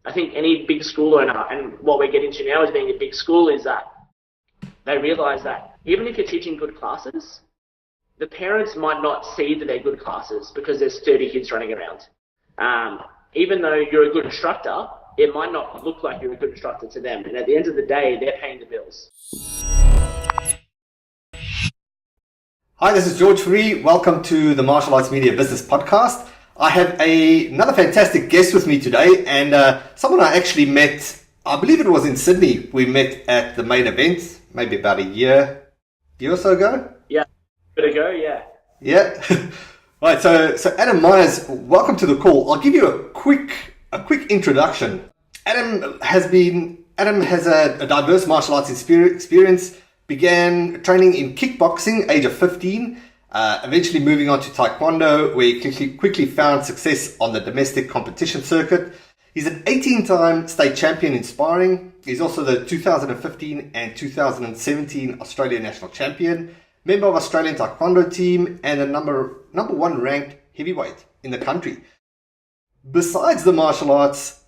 I think any big school owner, and what we're getting to now as being a big school, is that they realise that even if you're teaching good classes, the parents might not see that they're good classes because there's 30 kids running around. Even though you're a good instructor, it might not look like you're a good instructor to them. And at the end of the day, they're paying the bills. Hi, this is George Fourie. Welcome to the Martial Arts Media Business Podcast. I have another fantastic guest with me today, and someone I actually met, I believe it was in Sydney. We met at the main event, maybe about a year or so ago. Yeah, a bit ago, yeah. Yeah. Right, so Adam Meyers, welcome to the call. I'll give you a quick introduction. Adam has a diverse martial arts experience. Began training in kickboxing, age of 15, eventually moving on to taekwondo, where he quickly found success on the domestic competition circuit. He's an 18-time state champion in sparring. He's also the 2015 and 2017 Australian national champion, member of Australian taekwondo team, and a number one ranked heavyweight in the country. Besides the martial arts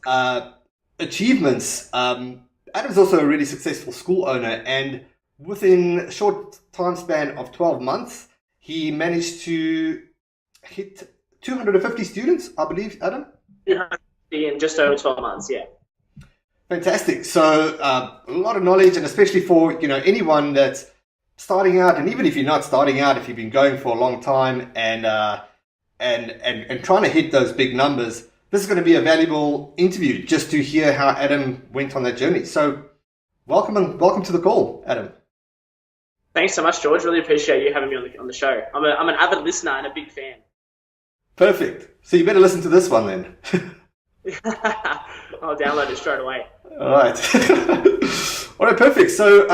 achievements, Adam's also a really successful school owner, and within a short time span of 12 months, he managed to hit 250 students, I believe, Adam? In just over 12 months, yeah. Fantastic. So a lot of knowledge, and especially for anyone that's starting out, and even if you're not starting out, if you've been going for a long time and trying to hit those big numbers, this is going to be a valuable interview just to hear how Adam went on that journey. So welcome to the call, Adam. Thanks so much, George. Really appreciate you having me on the show. I'm an avid listener and a big fan. Perfect. So you better listen to this one then. I'll download it straight away. All right. All right, perfect. So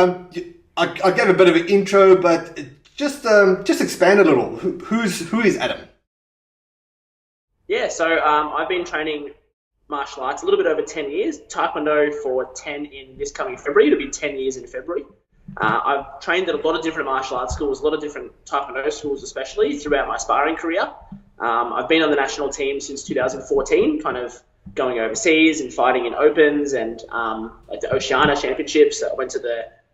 I gave a bit of an intro, but just expand a little. Who is Adam? Yeah, so I've been training martial arts a little bit over 10 years. Taekwondo for 10 in this coming February. It'll be 10 years in February. I've trained at a lot of different martial arts schools, a lot of different Taekwondo schools especially, throughout my sparring career. I've been on the national team since 2014, kind of going overseas and fighting in opens and at the Oceania Championships. I went to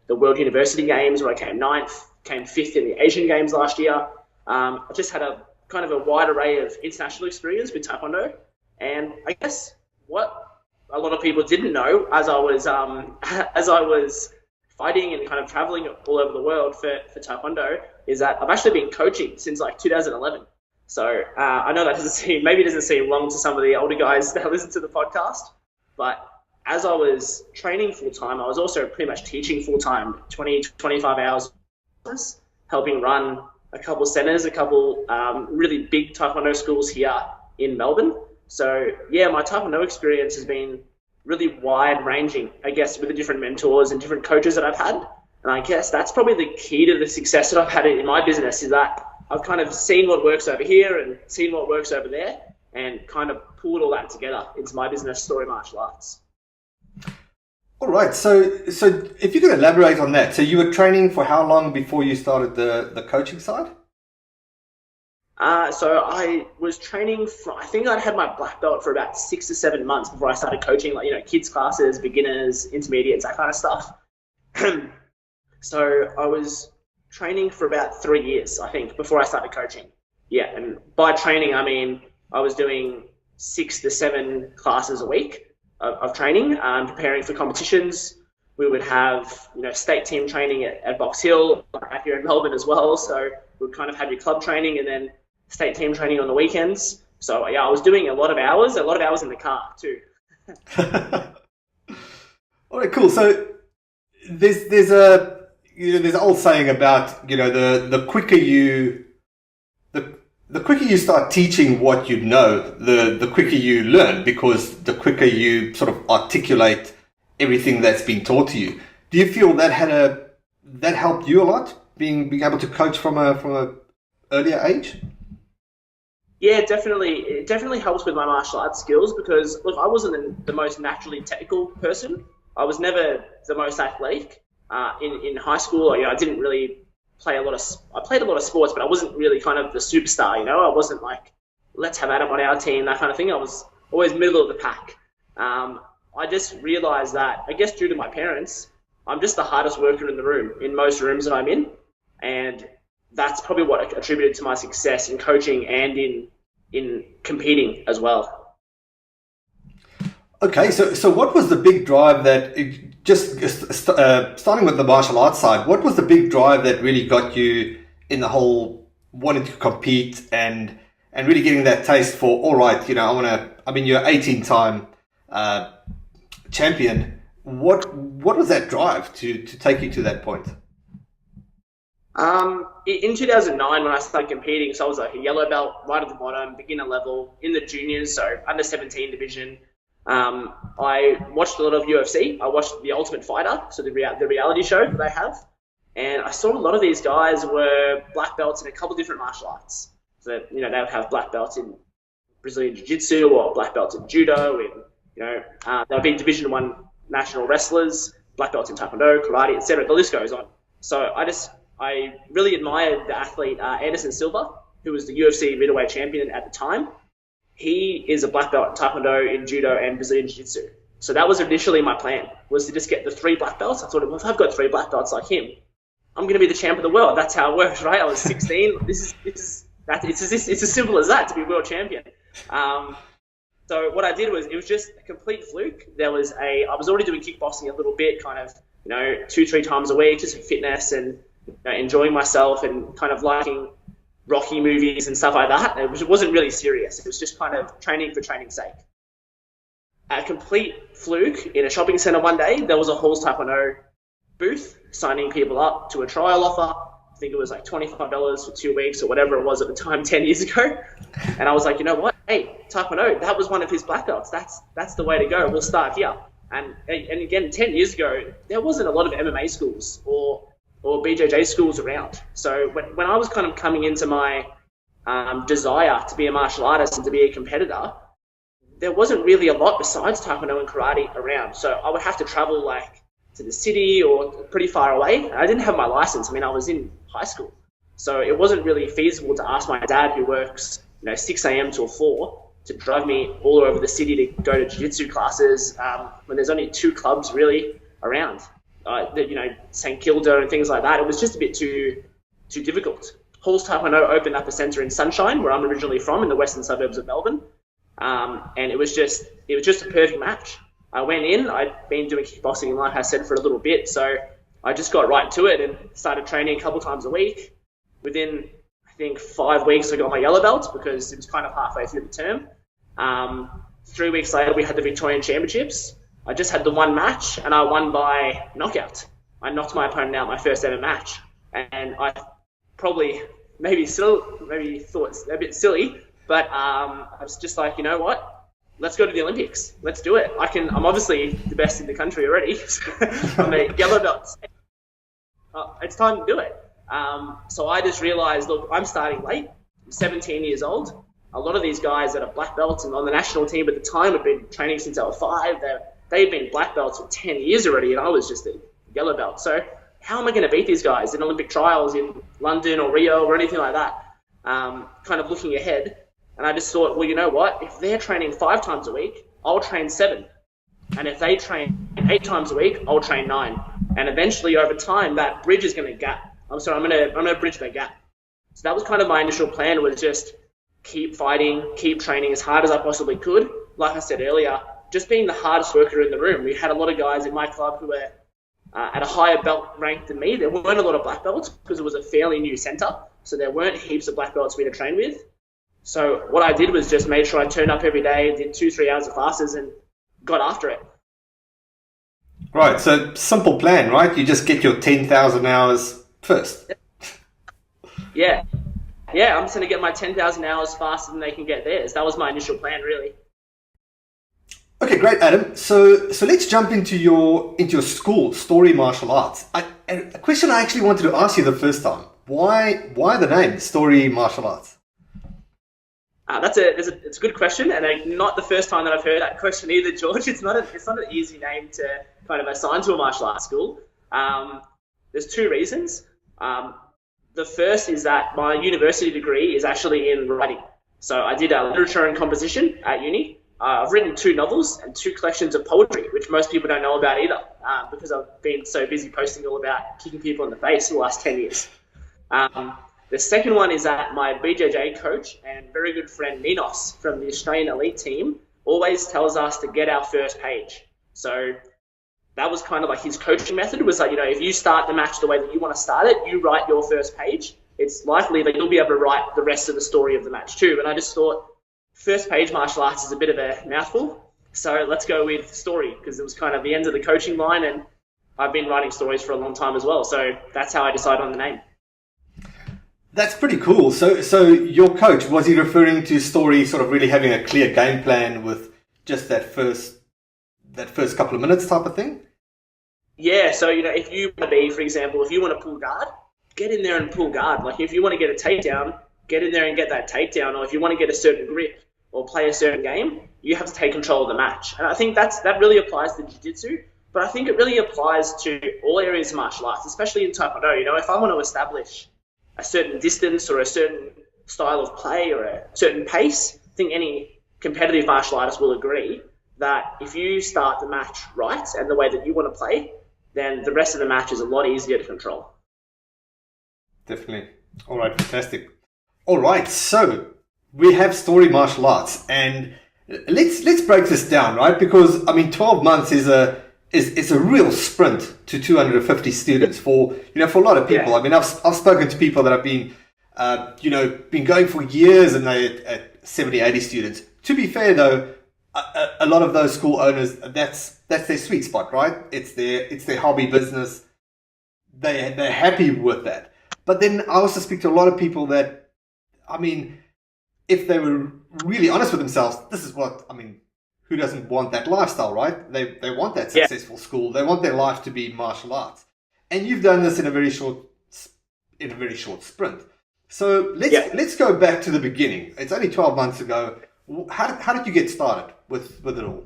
the World University Games where I came 9th, came 5th in the Asian Games last year. I just had a kind of a wide array of international experience with Taekwondo. And I guess what a lot of people didn't know as I was fighting and kind of traveling all over the world for Taekwondo is that I've actually been coaching since like 2011. So I know that doesn't seem long to some of the older guys that listen to the podcast, but as I was training full time, I was also pretty much teaching full time, 20 to 25 hours, helping run a couple centers, a couple really big Taekwondo schools here in Melbourne. So yeah, my Taekwondo experience has been really wide-ranging, I guess, with the different mentors and different coaches that I've had. And I guess that's probably the key to the success that I've had in my business, is that I've kind of seen what works over here and seen what works over there and kind of pulled all that together into my business, Story Martial Arts. All right. So if you could elaborate on that. So you were training for how long before you started the coaching side? So I was training I think I'd had my black belt for about 6 to 7 months before I started coaching, like, kids classes, beginners, intermediates, that kind of stuff. So I was training for about 3 years, I think, before I started coaching. Yeah. And by training, I mean, I was doing 6 to 7 classes a week of training, preparing for competitions. We would have, state team training at Box Hill, here in Melbourne as well. So we'd kind of have your club training and then state team training on the weekends. So yeah, I was doing a lot of hours in the car too. All right, cool. So there's an old saying about the quicker you start teaching what you know, the quicker you learn, because the quicker you sort of articulate everything that's been taught to you. Do you feel that helped you a lot, being able to coach from a earlier age? Yeah, definitely. It definitely helps with my martial arts skills because, look, I wasn't the most naturally technical person. I was never the most athletic. In high school, I didn't really play I played a lot of sports, but I wasn't really kind of the superstar, I wasn't like, let's have Adam on our team, that kind of thing. I was always middle of the pack. I just realized that, I guess due to my parents, I'm just the hardest worker in the room, in most rooms that I'm in. And that's probably what attributed to my success in coaching and in competing as well. Okay, so what was the big drive that, starting with the martial arts side, what was the big drive that really got you in the whole wanting to compete and really getting that taste for, all right, you're 18-time champion. What was that drive to take you to that point? In 2009, when I started competing, so I was like a yellow belt, right at the bottom, beginner level, in the juniors, so under 17 division. I watched a lot of UFC. I watched The Ultimate Fighter, so the reality show that they have. And I saw a lot of these guys were black belts in a couple of different martial arts. So, they would have black belts in Brazilian Jiu-Jitsu or black belts in Judo. They would be Division 1 national wrestlers, black belts in Taekwondo, Karate, etc. The list goes on. So I really admired the athlete Anderson Silva, who was the UFC middleweight champion at the time. He is a black belt in Taekwondo, in Judo, and Brazilian Jiu-Jitsu. So that was initially my plan, was to just get the 3 black belts. I thought, well, if I've got 3 black belts like him, I'm going to be the champ of the world. That's how it works, right? I was 16. It's as simple as that, to be world champion. So what I did was, it was just a complete fluke. I was already doing kickboxing a little bit, kind of, 2-3 times a week, just for fitness and enjoying myself and kind of liking Rocky movies and stuff like that. It wasn't really serious. It was just kind of training for training's sake. A complete fluke, in a shopping centre one day, there was a Halls Taekwondo booth signing people up to a trial offer. I think it was like $25 for 2 weeks or whatever it was at the time, 10 years ago. And I was like, you know what? Hey, Taekwondo, that was one of his black belts. That's the way to go. We'll start here. And again, 10 years ago, there wasn't a lot of MMA schools or BJJ schools around. So when I was kind of coming into my desire to be a martial artist and to be a competitor, there wasn't really a lot besides Taekwondo and Karate around. So I would have to travel like to the city or pretty far away. I didn't have my license. I was in high school. So it wasn't really feasible to ask my dad, who works 6 a.m. till 4, to drive me all over the city to go to jiu-jitsu classes when there's only 2 clubs really around. St Kilda and things like that. It was just a bit too difficult. Halls Taekwondo opened up a centre in Sunshine, where I'm originally from, in the western suburbs of Melbourne, and it was just a perfect match. I went in. I'd been doing kickboxing, like I said, for a little bit, so I just got right to it and started training a couple times a week. Within, I think, 5 weeks, I got my yellow belt, because it was kind of halfway through the term. 3 weeks later, we had the Victorian Championships. I just had the one match, and I won by knockout. I knocked my opponent out my first ever match. And I probably maybe thought it's a bit silly, but I was just like, you know what? Let's go to the Olympics. Let's do it. I'm obviously the best in the country already. I'm a yellow belt. It's time to do it. So I just realized, look, I'm starting late. I'm 17 years old. A lot of these guys that are black belts and on the national team at the time had been training since they were 5. They'd been black belts for 10 years already, and I was just a yellow belt. So how am I going to beat these guys in Olympic trials in London or Rio or anything like that? Kind of looking ahead. And I just thought, well, you know what? If they're training 5 times a week, I'll train 7. And if they train 8 times a week, I'll train 9. And eventually, over time, that bridge is going to gap. I'm going to bridge that gap. So that was kind of my initial plan, was just keep fighting, keep training as hard as I possibly could. Like I said earlier, just being the hardest worker in the room. We had a lot of guys in my club who were at a higher belt rank than me. There weren't a lot of black belts because it was a fairly new centre. So there weren't heaps of black belts for me to train with. So what I did was just made sure I turned up every day, did 2-3 hours of classes, and got after it. Right, so simple plan, right? You just get your 10,000 hours first. Yeah, I'm just going to get my 10,000 hours faster than they can get theirs. That was my initial plan, really. Okay, great, Adam. So let's jump into your school, Story Martial Arts. A question I actually wanted to ask you the first time. Why the name, Story Martial Arts? It's a good question, and not the first time that I've heard that question either, George. It's not an easy name to kind of assign to a martial arts school. There's 2 reasons. The first is that my university degree is actually in writing. So I did literature and composition at uni. I've written 2 novels and 2 collections of poetry, which most people don't know about either, because I've been so busy posting all about kicking people in the face for the last 10 years. The second one is that my BJJ coach and very good friend Ninos from the Australian Elite team always tells us to get our first page. So that was kind of like his coaching method, was like, if you start the match the way that you want to start it, you write your first page. It's likely that you'll be able to write the rest of the story of the match too. And I just thought, first page martial arts is a bit of a mouthful, so let's go with story, because it was kind of the end of the coaching line, and I've been writing stories for a long time as well, so that's how I decided on the name. That's pretty cool. So your coach, was he referring to story sort of really having a clear game plan with just that first couple of minutes type of thing? Yeah, so if you want to be, for example, if you want to pull guard, get in there and pull guard. Like if you want to get a takedown, get in there and get that takedown, or if you want to get a certain grip or play a certain game, you have to take control of the match. And I think that really applies to jiu-jitsu, but I think it really applies to all areas of martial arts, especially in Taekwondo. If I want to establish a certain distance or a certain style of play or a certain pace, I think any competitive martial artist will agree that if you start the match right and the way that you want to play, then the rest of the match is a lot easier to control. Definitely. All right, fantastic. All right, so we have story martial arts, and let's break this down, right? Because 12 months is a real sprint to 250 students for a lot of people. Yeah. I've spoken to people that have been been going for years, and they at 70, 80 students. To be fair though, a lot of those school owners, that's their sweet spot, right? It's their hobby business. They're happy with that. But then I also speak to a lot of people that, if they were really honest with themselves, this is what, who doesn't want that lifestyle, right? They want that successful school. They want their life to be martial arts. And you've done this in a very short sprint. So let's go back to the beginning. It's only 12 months ago. How did you get started with it all?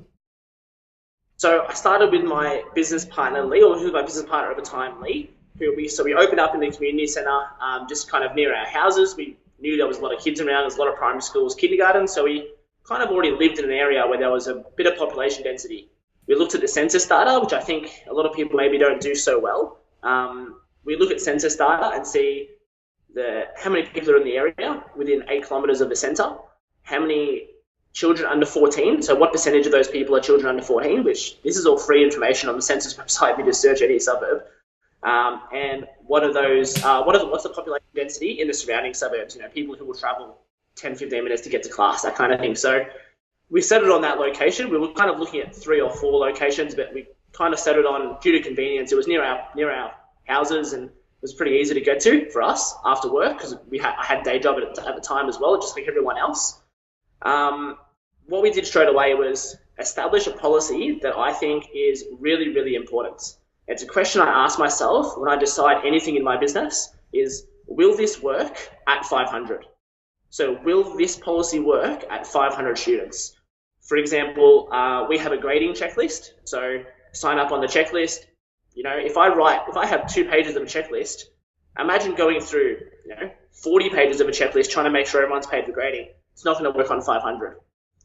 So I started with my business partner, Lee, or who was my business partner at the time, Lee. We opened up in the community centre, just kind of near our houses. We knew there was a lot of kids around, there's a lot of primary schools, kindergarten, so we kind of already lived in an area where there was a bit of population density. We looked at the census data, which I think a lot of people maybe don't do so well. We look at census data and see how many people are in the area within 8 kilometres of the centre, how many children under 14, so what percentage of those people are children under 14, which this is all free information on the census website if you just search any suburb. And what are those? What's the population density in the surrounding suburbs? People who will travel 10, 15 minutes to get to class, that kind of thing. So we settled on that location. We were kind of looking at 3 or 4 locations, but we kind of settled on, due to convenience, it was near our houses, and it was pretty easy to get to for us after work, because I had a day job at the time as well, just like everyone else. What we did straight away was establish a policy that I think is really, really important. It's a question I ask myself when I decide anything in my business is, will this work at 500? So will this policy work at 500 students? For example, we have a grading checklist. So sign up on the checklist. If I have 2 pages of a checklist, imagine going through 40 pages of a checklist trying to make sure everyone's paid for grading. It's not going to work on 500.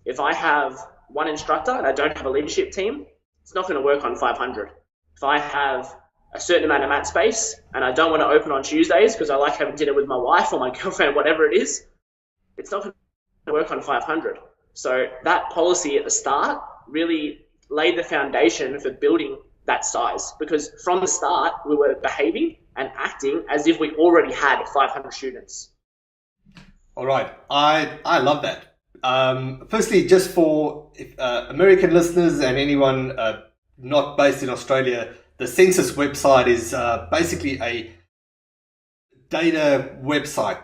If I have 1 instructor and I don't have a leadership team, it's not going to work on 500. If I have a certain amount of mat space and I don't want to open on Tuesdays because I like having dinner with my wife or my girlfriend, whatever it is, it's not going to work on 500. So that policy at the start really laid the foundation for building that size, because from the start we were behaving and acting as if we already had 500 students. All right. I love that. Firstly, just for American listeners and anyone not based in Australia, the census website is basically a data website.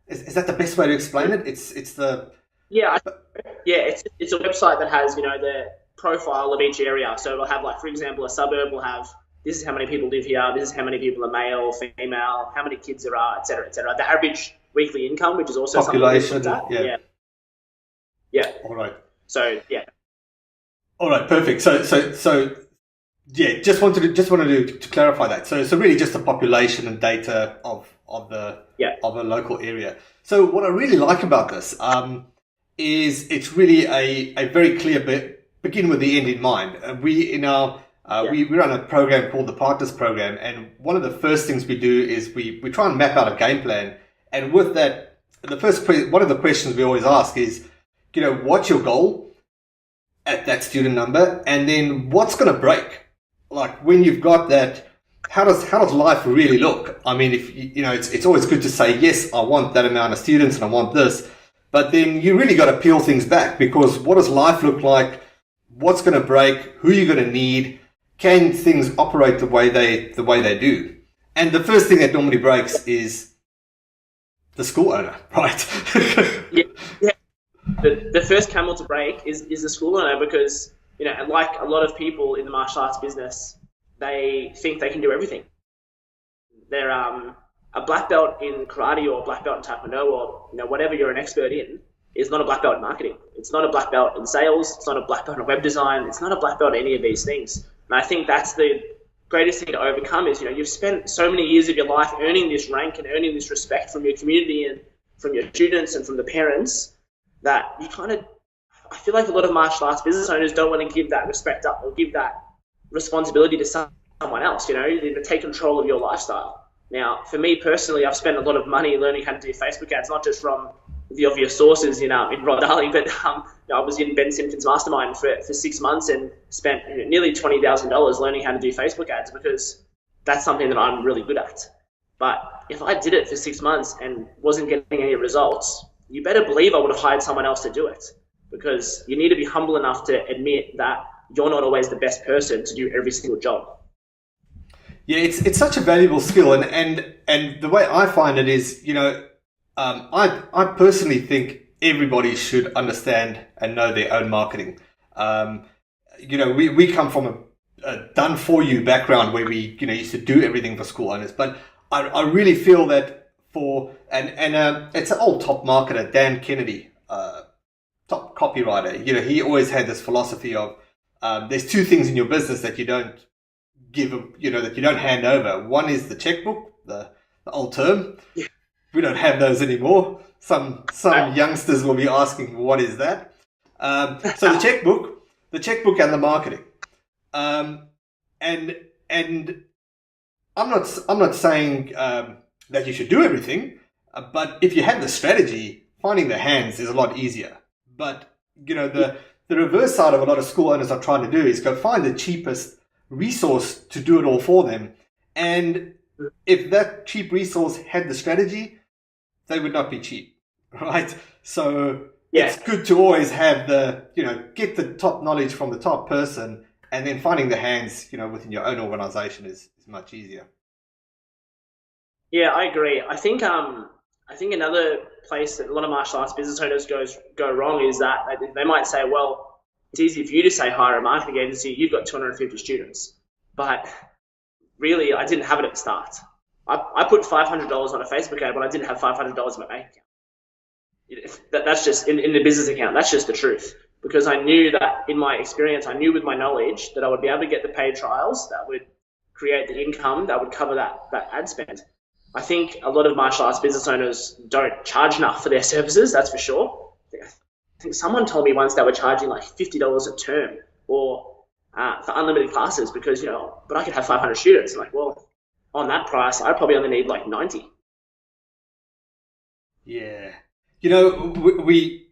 Is that the best way to explain it? It's a website that has the profile of each area. So it'll have, like, for example, a suburb will have, this is how many people live here, this is how many people are male, female, how many kids there are, etc., etc. The average weekly income, which is also population, something like that. Yeah. All right. So yeah. All right. Perfect. So yeah. Just wanted to clarify that. So really just the population and data of a local area. So what I really like about this is it's really a very clear begin with the end in mind. We run a program called the Partners Program, and one of the first things we do is we try and map out a game plan. And with that, one of the questions we always ask is, what's your goal at that student number, and then what's going to break? Like when you've got that, how does life really look? I mean, if it's always good to say, yes, I want that amount of students and I want this, but then you really got to peel things back, because what does life look like? What's going to break? Who are you going to need? Can things operate the way they do? And the first thing that normally breaks is the school owner, right? yeah. The first camel to break is the school owner, because and like a lot of people in the martial arts business, they think they can do everything. They're a black belt in karate or a black belt in taekwondo or whatever you're an expert in is not a black belt in marketing. It's not a black belt in sales. It's not a black belt in web design. It's not a black belt in any of these things. And I think that's the greatest thing to overcome is, you've spent so many years of your life earning this rank and earning this respect from your community and from your students and from the parents, that you I feel like a lot of martial arts business owners don't want to give that respect up or give that responsibility to someone else, to take control of your lifestyle. Now, for me personally, I've spent a lot of money learning how to do Facebook ads, not just from the obvious sources in Rod Darling, but I was in Ben Simpkins' mastermind for 6 months and spent nearly $20,000 learning how to do Facebook ads, because that's something that I'm really good at. But if I did it for 6 months and wasn't getting any results, you better believe I would have hired someone else to do it, because you need to be humble enough to admit that you're not always the best person to do every single job. Yeah, it's such a valuable skill, and the way I find it is, I personally think everybody should understand and know their own marketing. We come from a done for you background where we used to do everything for school owners, but I really feel that it's an old top marketer, Dan Kennedy, top copywriter. He always had this philosophy of there's two things in your business that you don't give, that you don't hand over. One is the checkbook, the old term. Yeah. We don't have those anymore. Some youngsters will be asking, what is that? So the checkbook and the marketing. And I'm not saying that you should do everything, but if you have the strategy, finding the hands is a lot easier. But the reverse side of a lot of school owners are trying to do is go find the cheapest resource to do it all for them. And if that cheap resource had the strategy, they would not be cheap, right? So It's good to always have get the top knowledge from the top person, and then finding the hands, within your own organization is much easier. Yeah, I agree. I think another place that a lot of martial arts business owners go wrong is that they might say, well, it's easy for you to say hire a marketing agency, you've got 250 students. But really, I didn't have it at the start. I put $500 on a Facebook ad, but I didn't have $500 in my bank account. That's just in the business account. That's just the truth. Because I knew that in my experience, I knew with my knowledge that I would be able to get the paid trials that would create the income that would cover that ad spend. I think a lot of martial arts business owners don't charge enough for their services, that's for sure. I think someone told me once they were charging like $50 a term or for unlimited classes because, but I could have 500 students. I'm like, well, on that price, I probably only need like 90. Yeah. We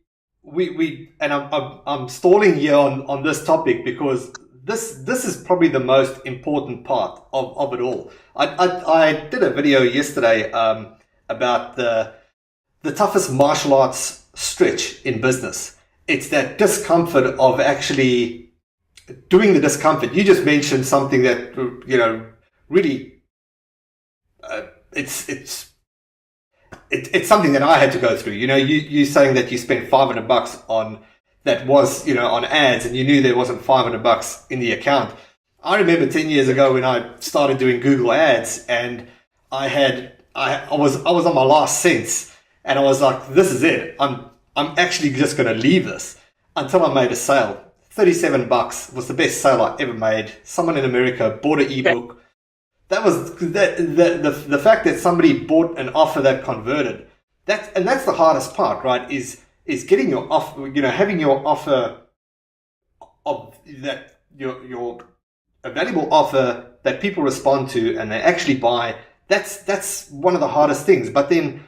and I'm stalling here on this topic because this is probably the most important part of it all. I did a video yesterday about the toughest martial arts stretch in business. It's that discomfort of actually doing the discomfort. You just mentioned something that really it's something that I had to go through. You saying that you spent $500 on that was, on ads, and you knew there wasn't $500 in the account. I remember 10 years ago when I started doing Google ads, and I was on my last cents, and I was like, this is it. I'm actually just going to leave this until I made a sale. $37 was the best sale I ever made. Someone in America bought an ebook. That was the fact that somebody bought an offer that converted. That's the hardest part, right? Is is getting your offer, having your offer of that, your a valuable offer that people respond to and they actually buy. That's one of the hardest things. But then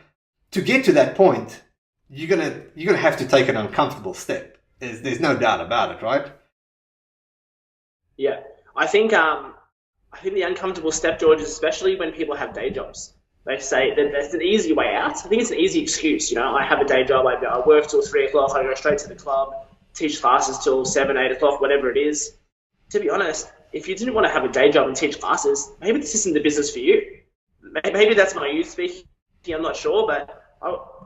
to get to that point, you're gonna have to take an uncomfortable step. There's no doubt about it, right? Yeah, I think the uncomfortable step, George, is especially when people have day jobs. They say that that's an easy way out. I think it's an easy excuse. I have a day job. I work till 3 o'clock. I go straight to the club, teach classes till 7, 8 o'clock, whatever it is. To be honest, if you didn't want to have a day job and teach classes, maybe this isn't the business for you. Maybe that's my youth speaking. I'm not sure, but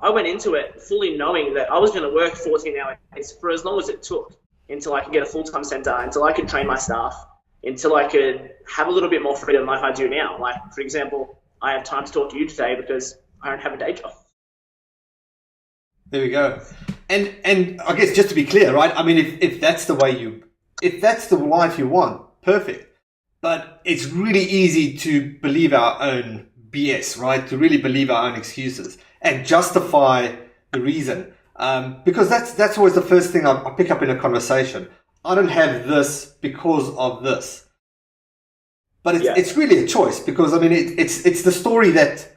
I went into it fully knowing that I was going to work 14-hour days for as long as it took until I could get a full-time center, until I could train my staff, until I could have a little bit more freedom like I do now. Like, for example, I have time to talk to you today because I don't have a day job. There we go. And I guess just to be clear, right? I mean, if that's the life you want, perfect. But it's really easy to believe our own BS, right? To really believe our own excuses and justify the reason. Because that's always the first thing I pick up in a conversation. I don't have this because of this. But it's really a choice, because I mean it's the story that,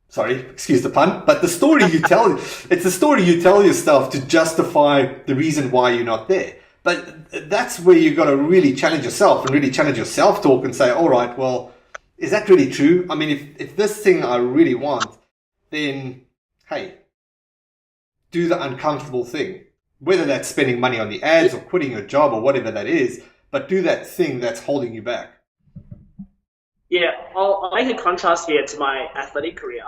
sorry, excuse the pun, but the story you tell, it's the story you tell yourself to justify the reason why you're not there. But that's where you've got to really challenge yourself and really challenge your self-talk and say, all right, well, is that really true? I mean, if this thing I really want, then, hey, do the uncomfortable thing. Whether that's spending money on the ads or quitting your job or whatever that is, but do that thing that's holding you back. Yeah, I'll make a contrast here to my athletic career.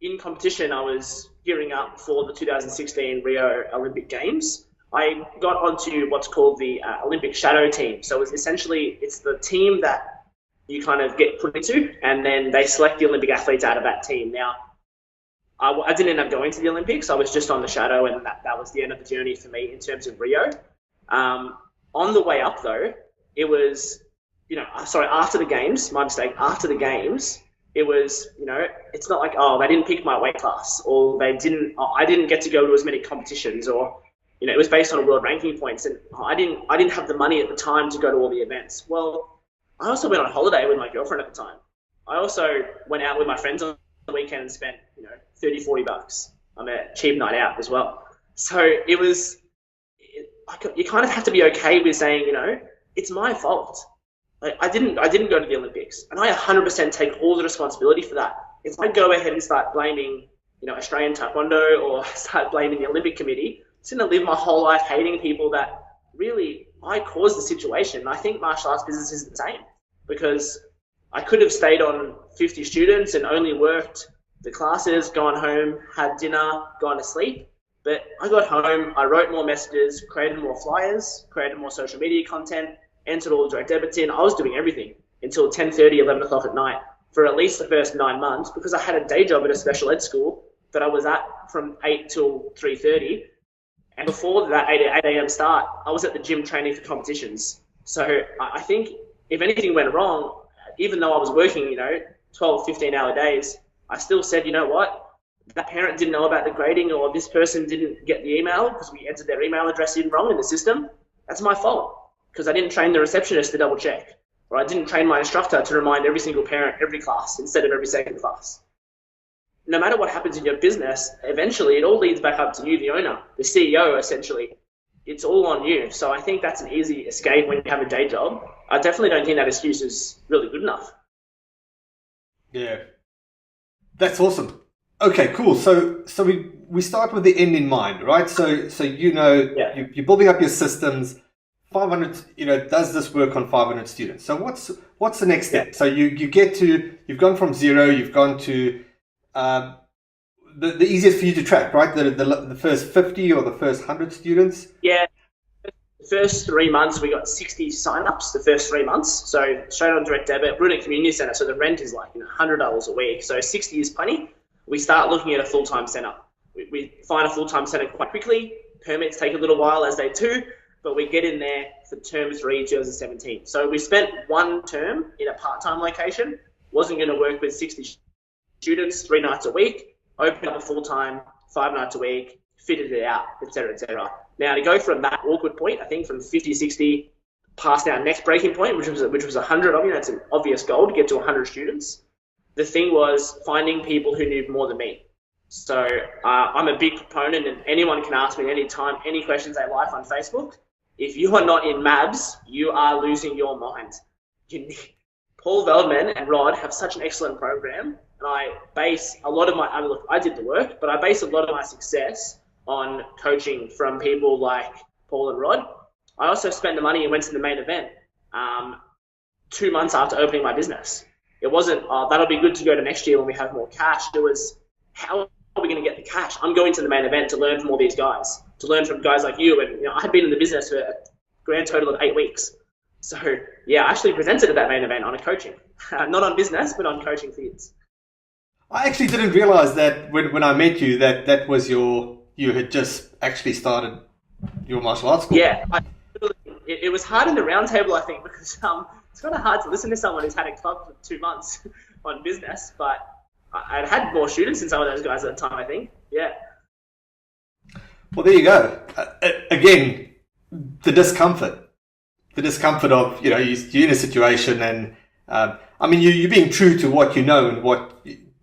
In competition, I was gearing up for the 2016 Rio Olympic Games. I got onto what's called the Olympic shadow team. So it's the team that you kind of get put into, and then they select the Olympic athletes out of that team. Now, I didn't end up going to the Olympics. I was just on the shadow, and that was the end of the journey for me in terms of Rio. On the way up, though, it was, after the games, my mistake, after the games, it was, it's not like, oh, they didn't pick my weight class, or I didn't get to go to as many competitions, or, it was based on world ranking points, and I didn't have the money at the time to go to all the events. Well, I also went on holiday with my girlfriend at the time. I also went out with my friends on the weekend and spent, $30-40 on a cheap night out as well. So you kind of have to be okay with saying, it's my fault. I didn't go to the Olympics, and I 100% take all the responsibility for that. If I go ahead and start blaming, Australian Taekwondo, or start blaming the Olympic Committee, I'm going to live my whole life hating people that really I caused the situation. I think martial arts business is the same, because I could have stayed on 50 students and only worked the classes, gone home, had dinner, gone to sleep. But I got home, I wrote more messages, created more flyers, created more social media content, entered all the direct debits in. I was doing everything until 10:30, 11 o'clock at night for at least the first 9 months, because I had a day job at a special ed school that I was at from 8 till 3:30. And before that 8 a.m. start, I was at the gym training for competitions. So I think if anything went wrong, even though I was working, 12, 15-hour days, I still said, you know what? That parent didn't know about the grading, or this person didn't get the email because we entered their email address in wrong in the system. That's my fault, because I didn't train the receptionist to double check, or I didn't train my instructor to remind every single parent every class instead of every second class. No matter what happens in your business, eventually it all leads back up to you, the owner, the CEO, essentially. It's all on you. So I think that's an easy escape when you have a day job. I definitely don't think that excuse is really good enough. Yeah. That's awesome. Okay, cool. So we start with the end in mind, right? So you're building up your systems. 500, does this work on 500 students? So what's the next step? So you've gone from zero, you've gone to the easiest for you to track, right? The first 50 or the first 100 students? Yeah. The first 3 months, we got 60 sign-ups the first 3 months. So straight on direct debit, we're in a community center, so the rent is like $100 a week. So 60 is plenty. We start looking at a full-time center. We find a full-time center quite quickly. Permits take a little while, as they do, but we get in there for term 3, 2017. So we spent 1 term in a part-time location. Wasn't going to work with 60 students 3 nights a week. Opened up a full-time 5 nights a week, fitted it out, etc., etc. Now, to go from that awkward point, I think from 50, 60, past our next breaking point, which was 100 of you, that's an obvious goal to get to 100 students. The thing was finding people who knew more than me. So I'm a big proponent, and anyone can ask me anytime, any questions they like on Facebook. If you are not in MABS, you are losing your mind. Paul Veldman and Rod have such an excellent program, and I base a lot of my, I did the work, but I base a lot of my success on coaching from people like Paul and Rod. I also spent the money and went to the main event 2 months after opening my business. It wasn't, that'll be good to go to next year when we have more cash. It was, how are we going to get the cash? I'm going to the main event to learn from all these guys, to learn from guys like you. And I had been in the business for a grand total of 8 weeks. So yeah, I actually presented at that main event on a coaching, not on business, but on coaching kids. I actually didn't realize that when I met you, that was you had just actually started your martial arts school. Yeah, it was hard in the round table, I think, because it's kind of hard to listen to someone who's had a club for 2 months on business, but I'd had more students than some of those guys at the time, I think. Yeah. Well, there you go. Again, the discomfort of, you're in a situation, and you're being true to what you know, and what,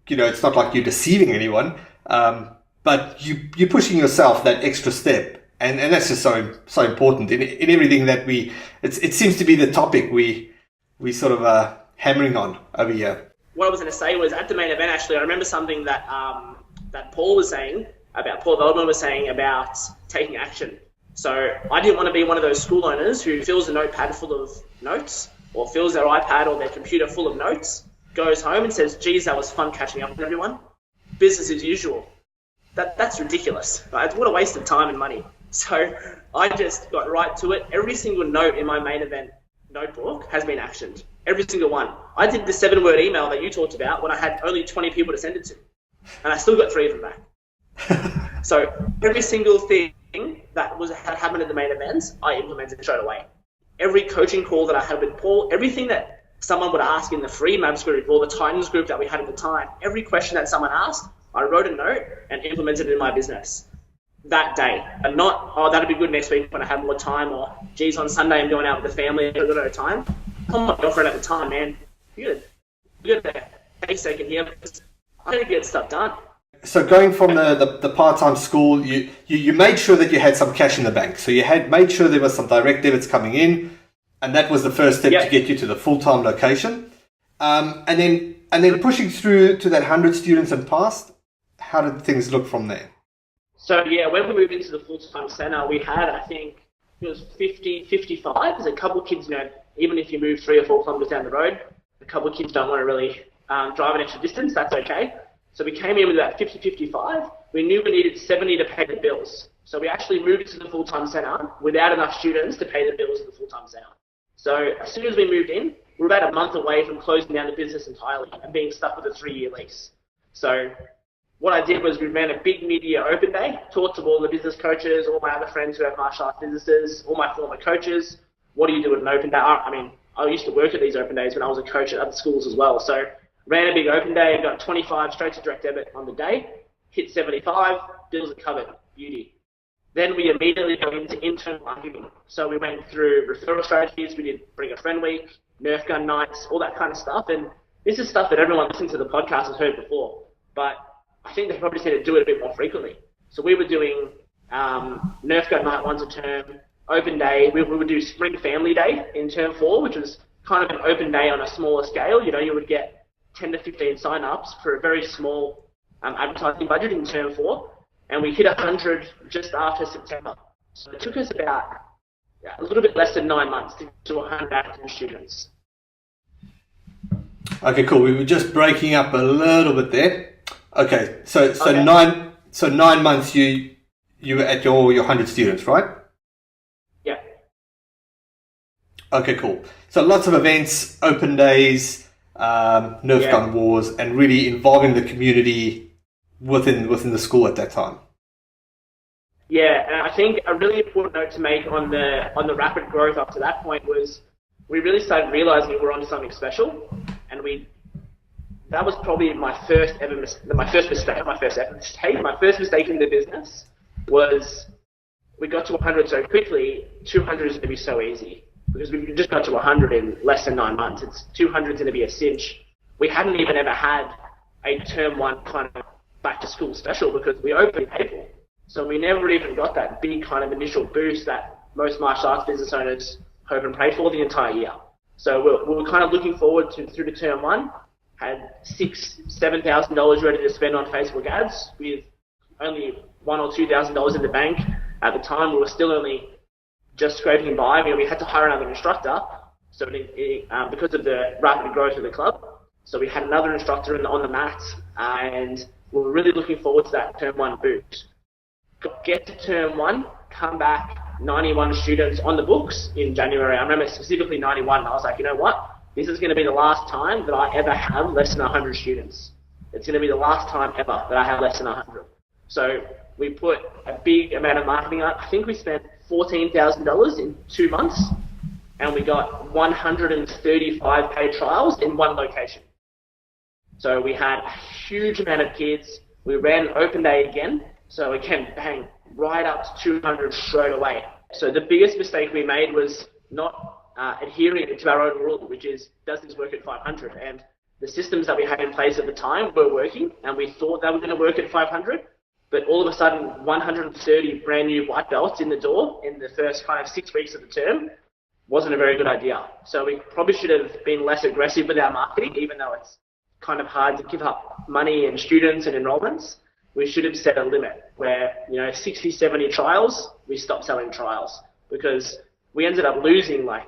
it's not like you're deceiving anyone, but you're pushing yourself that extra step. And that's just so important in everything that it seems to be the topic we sort of hammering on over here. What I was going to say was, at the main event, actually, I remember something that Paul Veldman was saying about taking action. So I didn't want to be one of those school owners who fills a notepad full of notes, or fills their iPad or their computer full of notes, goes home and says, geez, that was fun catching up with everyone. Business as usual. That's ridiculous. Right? What a waste of time and money. So I just got right to it. Every single note in my main event notebook has been actioned. Every single one. I did the 7-word email that you talked about when I had only 20 people to send it to. And I still got 3 of them back. So every single thing that had happened at the main events, I implemented straight away. Every coaching call that I had with Paul, everything that someone would ask in the free MABS group or the Titans group that we had at the time, every question that someone asked, I wrote a note and implemented it in my business that day. And not, that'll be good next week when I have more time, or geez, on Sunday I'm going out with the family, I've got no time. I'm my girlfriend at the time, man. You gotta take a second here, because I gotta get stuff done. So going from the part-time school, you made sure that you had some cash in the bank. So you had made sure there was some direct debits coming in, and that was the first step to get you to the full-time location. And then pushing through to that 100 students and past, how did things look from there? So yeah, when we moved into the full-time centre, we had, I think, it was 50, 55. There's a couple of kids, even if you move 3 or 4 kilometres down the road, a couple of kids don't want to really drive an extra distance, that's okay. So we came in with about 50, 55. We knew we needed 70 to pay the bills. So we actually moved to the full-time centre without enough students to pay the bills of the full-time centre. So as soon as we moved in, we're about a month away from closing down the business entirely and being stuck with a 3-year lease. So what I did was we ran a big mid-year open day, talked to all the business coaches, all my other friends who have martial arts businesses, all my former coaches. What do you do at an open day? I used to work at these open days when I was a coach at other schools as well. So ran a big open day, got 25 straight to direct debit on the day, hit 75, bills are covered, beauty. Then we immediately go into intern marketing. So we went through referral strategies, we did Bring a Friend Week, Nerf gun nights, all that kind of stuff. And this is stuff that everyone listening to the podcast has heard before, but I think they probably just need to do it a bit more frequently. So we were doing Nerf gun night once a term, open day. We would do Spring Family Day in term 4, which was kind of an open day on a smaller scale. You would get 10 to 15 sign-ups for a very small advertising budget in term 4. And we hit 100 just after September. So it took us about a little bit less than 9 months to get to 100 active students. Okay, cool. We were just breaking up a little bit there. Okay, so Okay. 9 months you were at your 100 students, right? Yeah. Okay, cool. So lots of events, open days, Nerf gun wars, and really involving the community within the school at that time. Yeah, and I think a really important note to make on the rapid growth up to that point was we really started realizing we were onto something special, and we that was probably my first mistake in the business was we got to 100 so quickly. 200 is going to be so easy because we just got to 100 in less than 9 months. 200 is going to be a cinch. We hadn't even ever had a term one kind of back to school special because we opened in April. So we never even got that big kind of initial boost that most martial arts business owners hope and pray for the entire year. So we were kind of looking forward to through to term one, had $7,000 ready to spend on Facebook ads with only $1,000 or $2,000 in the bank. At the time, we were still only just scraping by. We had to hire another instructor, so because of the rapid growth of the club. So we had another instructor on the mat, and we were really looking forward to that term one boost. Get to term one, come back, 91 students on the books in January. I remember specifically 91. I was like, you know what? This is going to be the last time that I ever have less than 100 students. It's going to be the last time ever that I have less than 100. So we put a big amount of marketing out. I think we spent $14,000 in 2 months, and we got 135 paid trials in one location. So we had a huge amount of kids. We ran open day again. So again, bang, right up to 200 straight away. So the biggest mistake we made was not adhering to our own rule, which is, does this work at 500? And the systems that we had in place at the time were working, and we thought they were going to work at 500. But all of a sudden, 130 brand new white belts in the door in the first kind of 6 weeks of the term wasn't a very good idea. So we probably should have been less aggressive with our marketing, even though it's kind of hard to give up money and students and enrollments. We should have set a limit where, 60, 70 trials, we stopped selling trials because we ended up losing I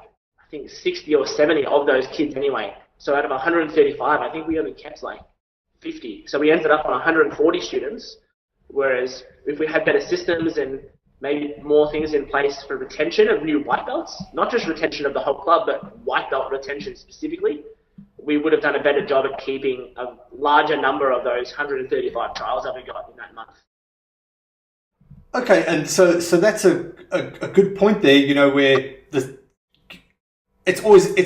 think 60 or 70 of those kids anyway. So out of 135, I think we only kept 50. So we ended up on 140 students, whereas if we had better systems and maybe more things in place for retention of new white belts, not just retention of the whole club, but white belt retention specifically, we would have done a better job at keeping a larger number of those 135 trials that we got in that month. Okay, and so that's a good point there, where it's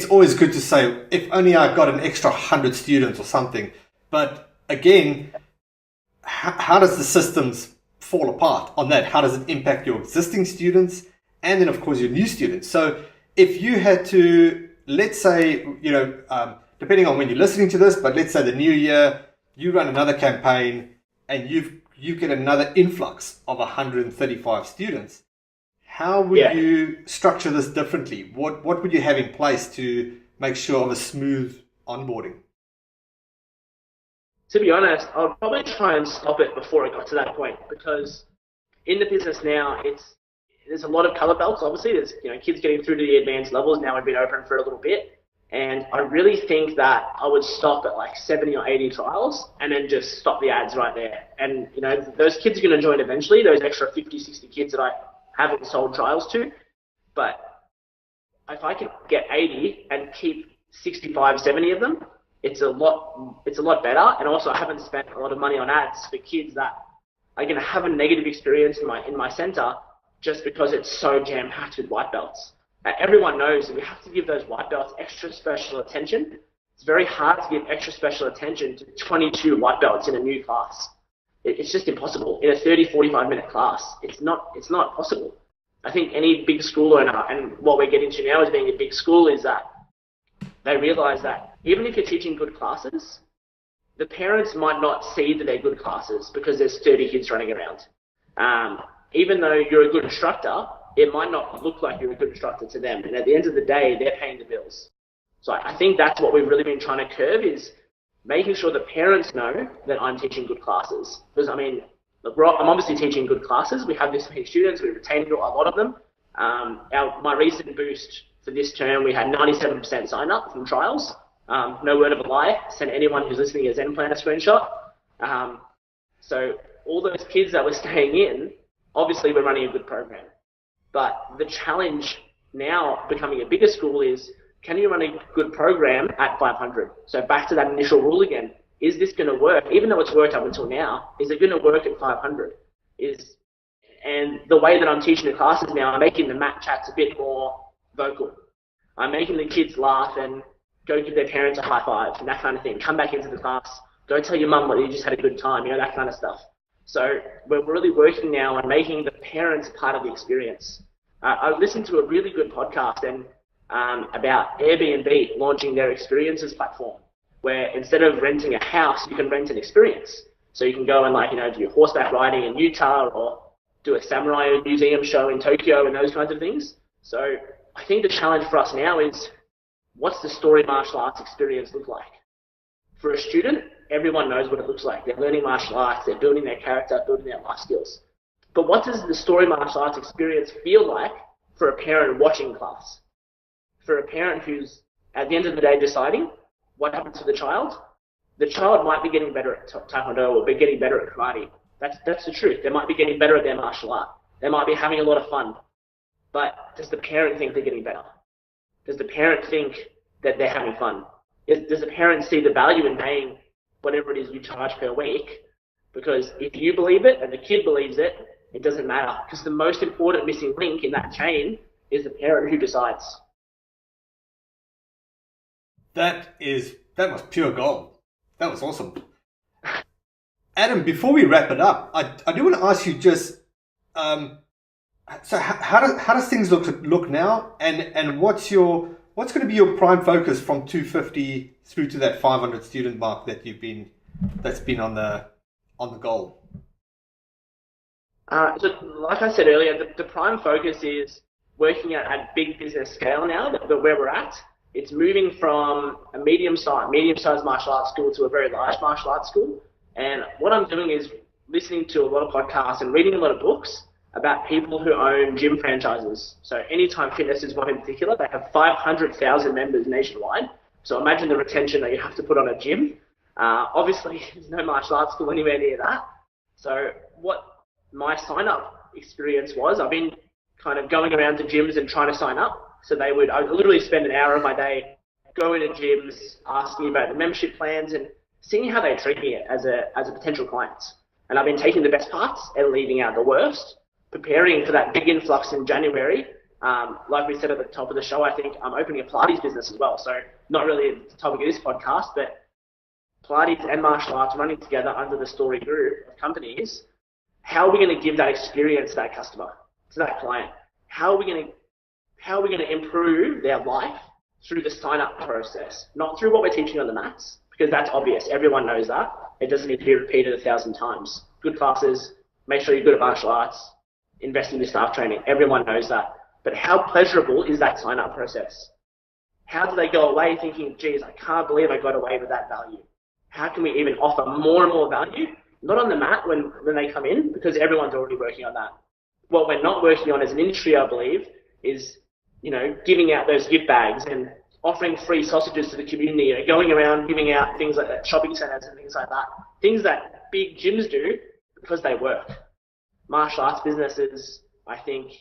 always good to say, if only I got an extra 100 students or something. But again, how does the systems fall apart on that? How does it impact your existing students and then, of course, your new students? So if you had to, let's say, depending on when you're listening to this, but let's say the new year, you run another campaign and you get another influx of 135 students. How would you structure this differently? What would you have in place to make sure of a smooth onboarding? To be honest, I would probably try and stop it before it got to that point, because in the business now, there's a lot of color belts. Obviously, there's kids getting through to the advanced levels now. We've been open for a little bit. And I really think that I would stop at 70 or 80 trials and then just stop the ads right there. And, those kids are going to join eventually, those extra 50, 60 kids that I haven't sold trials to. But if I can get 80 and keep 65, 70 of them, it's a lot better. And also I haven't spent a lot of money on ads for kids that are going to have a negative experience in my center just because it's so jam-packed with white belts. Everyone knows that we have to give those white belts extra special attention. It's very hard to give extra special attention to 22 white belts in a new class. It's just impossible in a 30, 45-minute class. It's not possible. I think any big school owner, and what we're getting to now as being a big school, is that they realize that even if you're teaching good classes, the parents might not see that they're good classes because there's 30 kids running around. Even though you're a good instructor, it might not look like you're a good instructor to them. And at the end of the day, they're paying the bills. So I think that's what we've really been trying to curb, is making sure the parents know that I'm teaching good classes. Because, I'm obviously teaching good classes. We have this many students. We've retained a lot of them. My recent boost for this term, we had 97% sign up from trials. No word of a lie. Send anyone who's listening a Zen Plan a screenshot. So all those kids that were staying in, obviously we're running a good program. But the challenge now, becoming a bigger school, is can you run a good program at 500? So back to that initial rule again. Is this going to work? Even though it's worked up until now, is it going to work at 500? And the way that I'm teaching the classes now, I'm making the mat chats a bit more vocal. I'm making the kids laugh and go give their parents a high five and that kind of thing. Come back into the class, go tell your mum that you just had a good time, that kind of stuff. So we're really working now on making the parents part of the experience. I listened to a really good podcast about Airbnb launching their experiences platform, where instead of renting a house, you can rent an experience. So you can go and do horseback riding in Utah or do a samurai museum show in Tokyo and those kinds of things. So I think the challenge for us now is, what's the story martial arts experience look like? For a student, everyone knows what it looks like. They're learning martial arts, they're building their character, building their life skills. But what does the story martial arts experience feel like for a parent watching class? For a parent who's at the end of the day deciding what happens to the child might be getting better at taekwondo or be getting better at karate. That's the truth. They might be getting better at their martial art. They might be having a lot of fun. But does the parent think they're getting better? Does the parent think that they're having fun? Does the parent see the value in paying whatever it is you charge per week? Because if you believe it and the kid believes it, it doesn't matter. Because the most important missing link in that chain is the parent who decides. That was pure gold. That was awesome. Adam, before we wrap it up, I do want to ask you just, so how does things look now, and what's going to be your prime focus from 250 through to that 500 student mark that's been on the goal? So like I said earlier, the prime focus is working at big business scale now, that where we're at. It's moving from a medium-sized martial arts school to a very large martial arts school. And what I'm doing is listening to a lot of podcasts and reading a lot of books about people who own gym franchises. So Anytime Fitness is one in particular. They have 500,000 members nationwide. So imagine the retention that you have to put on a gym. Obviously, there's no martial arts school anywhere near that. So what my sign-up experience was, I've been kind of going around to gyms and trying to sign up. So I would literally spend an hour of my day going to gyms, asking about the membership plans and seeing how they treat me as a potential client. And I've been taking the best parts and leaving out the worst, preparing for that big influx in January. Like we said at the top of the show, I think I'm opening a Pilates business as well. So not really the topic of this podcast, but Pilates and martial arts running together under the Story group of companies. How are we going to give that experience to that customer, to that client? How are we going to improve their life through the sign-up process, not through what we're teaching on the mats, because that's obvious. Everyone knows that. It doesn't need to be repeated 1,000 times. Good classes, make sure you're good at martial arts, invest in your staff training. Everyone knows that. But how pleasurable is that sign-up process? How do they go away thinking, geez, I can't believe I got away with that value? How can we even offer more and more value? Not on the mat when they come in, because everyone's already working on that. What we're not working on as an industry, I believe, is giving out those gift bags and offering free sausages to the community, going around giving out things like that, shopping centres and things like that. Things that big gyms do because they work. Martial arts businesses, I think,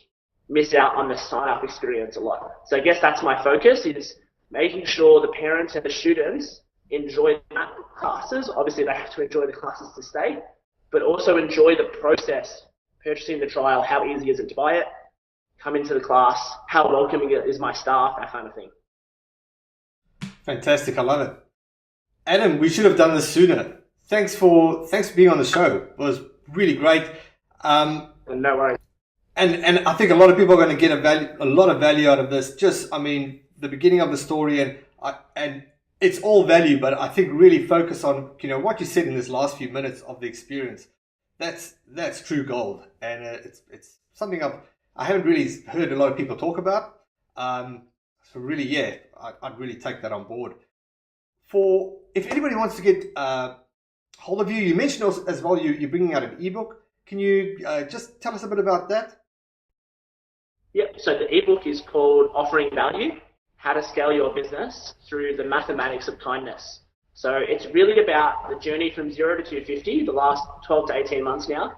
miss out on the sign-up experience a lot. So I guess that's my focus, is making sure the parents and the students enjoy the classes. Obviously, they have to enjoy the classes to stay, but also enjoy the process, purchasing the trial, how easy is it to buy it, come into the class, how welcoming is my staff, that kind of thing. Fantastic, I love it. Adam, we should have done this sooner. Thanks for being on the show. It was really great. No worries. And I think a lot of people are going to get a lot of value out of this. The beginning of the story and it's all value, but I think really focus on what you said in this last few minutes of the experience. That's true gold, and it's something I haven't really heard a lot of people talk about. So really, yeah, I'd really take that on board. If anybody wants to get hold of you, you mentioned also, as well, you're bringing out an ebook. Can you just tell us a bit about that? Yep. So the ebook is called Offering Value: How to Scale Your Business Through the Mathematics of Kindness. So it's really about the journey from 0 to 250, the last 12 to 18 months now,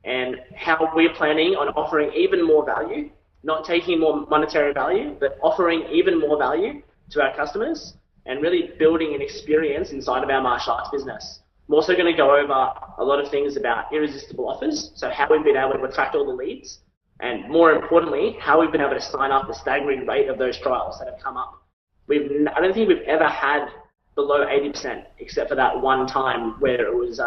and how we're planning on offering even more value, not taking more monetary value, but offering even more value to our customers and really building an experience inside of our martial arts business. I'm also going to go over a lot of things about irresistible offers, so how we've been able to attract all the leads, and more importantly, how we've been able to sign up a staggering rate of those trials that have come up I don't think we've ever had below 80%, except for that one time where it was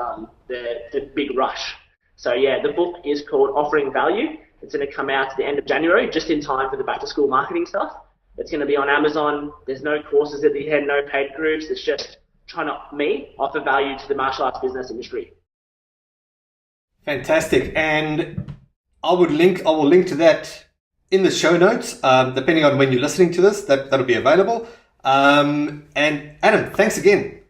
the big rush. So yeah, the book is called Offering Value. It's going to come out at the end of January, just in time for the back to school marketing stuff. It's going to be on Amazon. There's no courses at the end, no paid groups. It's just trying to offer value to the martial arts business industry. Fantastic. And I will link to that in the show notes, depending on when you're listening to this, that'll be available. And Adam, thanks again